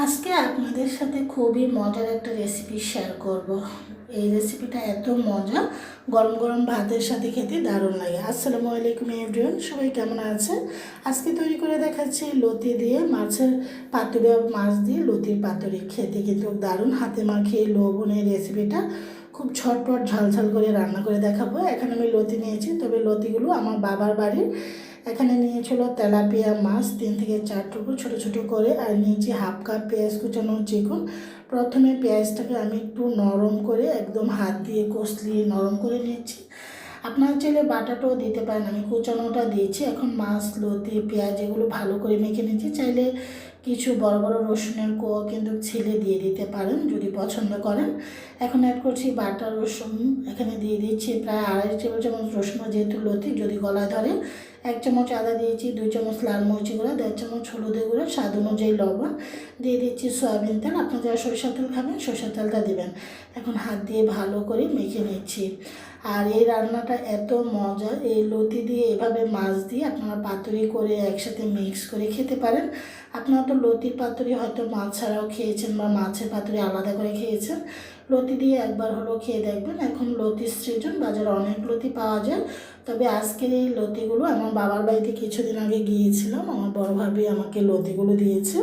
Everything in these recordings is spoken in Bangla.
আজকে আপনাদের সাথে খুবই মজার একটা রেসিপি শেয়ার করব। এই রেসিপিটা এত মজা, গরম গরম ভাতের সাথে খেতে দারুণ লাগে। আসসালামু আলাইকুম এভরিওয়ান, সবাই কেমন আছে? আজকে তৈরি করে দেখাচ্ছি লতি দিয়ে মাছের পাতুরি, মাছ দিয়ে লতির পাতুরি। খেতে কিন্তু দারুণ, হাতে মাখিয়ে লবণ। এই রেসিপিটা খুব ঝটপট ঝালঝাল করে রান্না করে দেখাবো। এখানে আমি লতি নিয়েছি, তবে লতিগুলো আমার বাবার বাড়ির। এখানে নিয়েছিল তেলাপিয়া মাছ 3 থেকে 4 টুকরো ছোটো ছোটো করে, আর নিয়েছি হাফ কাপ পেঁয়াজ কুচানো চিকন। প্রথমে পেঁয়াজটাকে আমি একটু নরম করে একদম হাত দিয়ে কষলিয়ে নরম করে নিচ্ছি। আপনারা চাইলে বাটাটাও দিতে পারেন, আমি কুচানোটা দিয়েছি। এখন মাছ, লতি, পেঁয়াজ এগুলো ভালো করে মেখে নিচ্ছি। চাইলে কিছু বড় বড় রসুনের কোয়া কিন্তু ছিলে দিয়ে দিতে পারেন যদি পছন্দ করেন। এখন অ্যাড করছি বাটা রসুন। এখানে দিয়ে দিচ্ছি প্রায় 2.5 টেবিল চামচ রসুন, যেহেতু লতি যদি গলায় ধরে। 1 চামচ আদা দিয়েছি, 2 চামচ লাল মরিচ গুঁড়া, 1.5 চামচ হলুদের গুঁড়া, স্বাদ অনুযায়ী লবণ। দিয়ে দিচ্ছি সয়াবিন তেল, আপনারা যারা সরষের তেল খাবেন সরষের তেলটা দেবেন। এখন হাত দিয়ে ভালো করে মেখে নিচ্ছি। আর এই রান্নাটা এত মজা, এই লতি দিয়ে এভাবে মাছ দিয়ে আপনারা পাতুরি করে একসাথে মিক্স করে খেতে পারেন। আপনারা তো লতির পাতুরি হয়তো মাছ ছাড়াও খেয়েছেন বা মাছের পাতুরি আলাদা করে খেয়েছেন। লতি দিয়ে একবার হলো খেয়ে দেখবেন। এখন লতির সৃজন, বাজারে অনেক লতি পাওয়া যায়। তবে আজকের এই লতিগুলো আমার বাবার বাড়িতে কিছুদিন আগে গিয়েছিলাম, আমার বড় ভাবি আমাকে লতিগুলো দিয়েছে।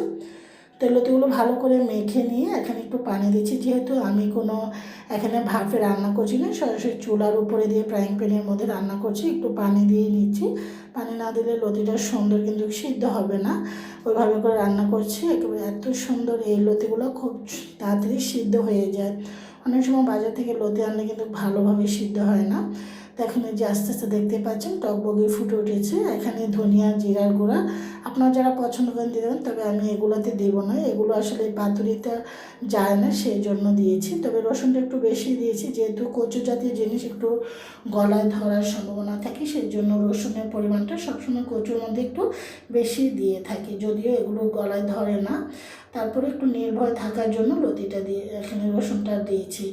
তো লতিগুলো ভালো করে মেখে নিয়ে এখানে একটু পানি দিচ্ছি, যেহেতু আমি কোনো এখানে ভাপে রান্না করছি না, সরাসরি চুলার উপরে দিয়ে ফ্রাইং প্যানের মধ্যে রান্না করছি। একটু পানি দিয়ে নিচ্ছি। পানি না দিলে লতিটা সুন্দর কিন্তু সিদ্ধ হবে না। ওইভাবে করে রান্না করছি। একেবারে এত সুন্দর, এই লতিগুলো খুব তাড়াতাড়ি সিদ্ধ হয়ে যায়। অনেক সময় বাজার থেকে লতি আনলে কিন্তু ভালোভাবে সিদ্ধ হয় না। তো এখন যে আস্তে আস্তে দেখতে পাচ্ছেন টকবগে ফুটে উঠেছে। এখানে ধনিয়া, জিরার গুঁড়া আপনারা যারা পছন্দ করেন দিয়ে দেবেন, তবে আমি এগুলোতে দেবো না, এগুলো আসলে পাতুরিতে যায় না, সেই জন্য দিয়েছি। তবে রসুনটা একটু বেশি দিয়েছি, যেহেতু কচু জাতীয় জিনিস একটু গলায় ধরার সম্ভাবনা থাকে, সেই জন্য রসুনের পরিমাণটা সবসময় কচুর মধ্যে একটু বেশি দিয়ে থাকি, যদিও এগুলো গলায় ধরে না। তারপরে একটু নির্ভয় থাকার জন্য লতিটা দিয়ে এখানে রসুনটা দিয়েছি।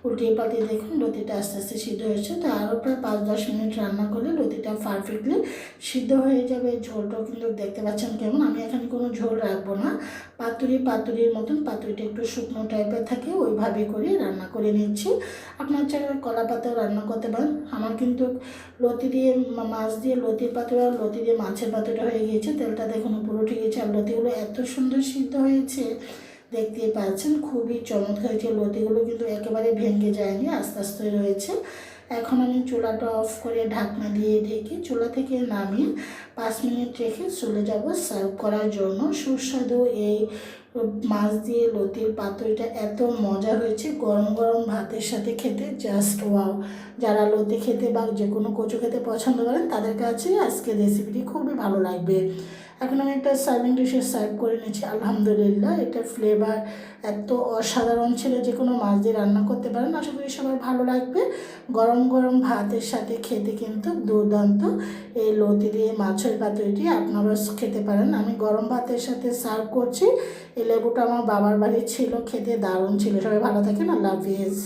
উল্টিয়ে পাল্টিয়ে দেখুন লতিটা আস্তে আস্তে সিদ্ধ হয়েছে। তো আরও প্রায় 5-10 মিনিট রান্না করলে লতিটা পারফেক্টলি সিদ্ধ হয়ে যাবে। ঝোলটাও কিন্তু দেখতে পাচ্ছেন কেমন, আমি এখানে কোনো ঝোল রাখবো না। পাতুরির মতন, পাতুরিটা একটু শুকনো টাইপের থাকে, ওইভাবে করে রান্না করে নিচ্ছি। আপনার চাইলে কলা পাতাও রান্না করতে পারেন। আমার কিন্তু লতি দিয়ে মাছ দিয়ে লতির পাতুরি আর লতি দিয়ে মাছের পাতুরিটা হয়ে গিয়েছে। তেলটা দেখুন উপরে উঠে গিয়েছে, আর লতিগুলো এত সুন্দর সিদ্ধ হয়েছে দেখতেই পাচ্ছেন, খুবই চমৎকার হয়েছে। লতিগুলো কিন্তু একেবারে ভেঙে যায়নি, আস্তে আস্তে রয়েছে। এখন আমি চুলাটা অফ করে ঢাকনা দিয়ে ঢেকে চুলা থেকে নামিয়ে 5 মিনিট রেখে চলে যাব সার্ভ করার জন্য। সুস্বাদু এই মাছ দিয়ে লতির পাতুরিটা এত মজা হয়েছে, গরম গরম ভাতের সাথে খেতে জাস্ট ওয়াও। যারা লতি খেতে বা যে কোনো কচু খেতে পছন্দ করেন তাদের কাছে আজকের রেসিপিটি খুবই ভালো লাগবে। এখন আমি একটা সার্ভিং ডিশে সার্ভ করে নিচ্ছি। আলহামদুলিল্লাহ, এটা ফ্লেভার এত অসাধারণ ছিল, যে কোনো মাছ দিয়ে রান্না করতে পারেন। আশা করি সবার ভালো লাগবে। গরম গরম ভাতের সাথে খেতে কিন্তু দুর্দান্ত এই লতি দিয়ে মাছের পাতুরিটি আপনারা খেতে পারেন। আমি গরম ভাতের সাথে সার্ভ করছি। এই লেবুটা আমার বাবার বাড়ি ছিল, খেতে দারুণ ছিল। সবাই ভালো থাকেন, আল্লাহ হাফিজ।